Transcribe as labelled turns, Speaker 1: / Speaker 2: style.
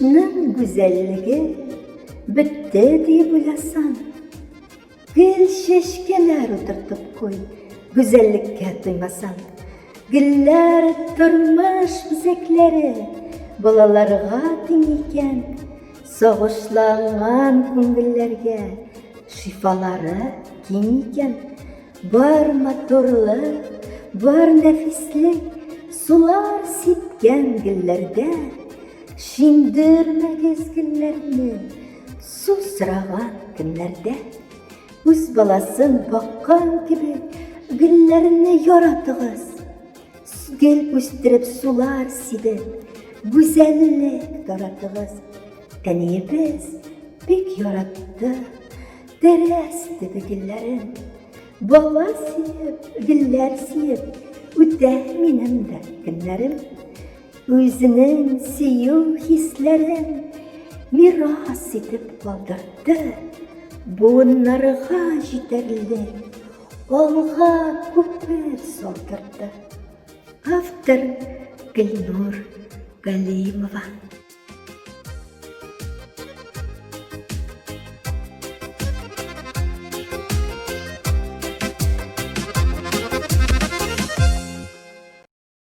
Speaker 1: Kışның güzelliği bitti diye bulasan. Gül şeşkeler oturtup koy, güzellikке duymasan. Güller durmuş bizekleri, balalarga dingiken. Soğuşlangan ko'ngillarga şifalari keng ekan. Bor matorlik, bor nafislik, sular sepgan gullarda. Shindirma mezgillarni susragan kunlarda. O'z balasin boqqan gibi gullarni yorattig'iz. Gul o'stirib sular sepib, go'zallik tarattig'iz. Tanıyıbız pek yarattı, deresti güllerin. Bala siyip, güller siyip, üdehminem de günlerim. Özünün siyu hislerin miras edip kaldırdı. Bunlarga yeterli, olga köpür soldurdu. Автор Gülnur Galimova.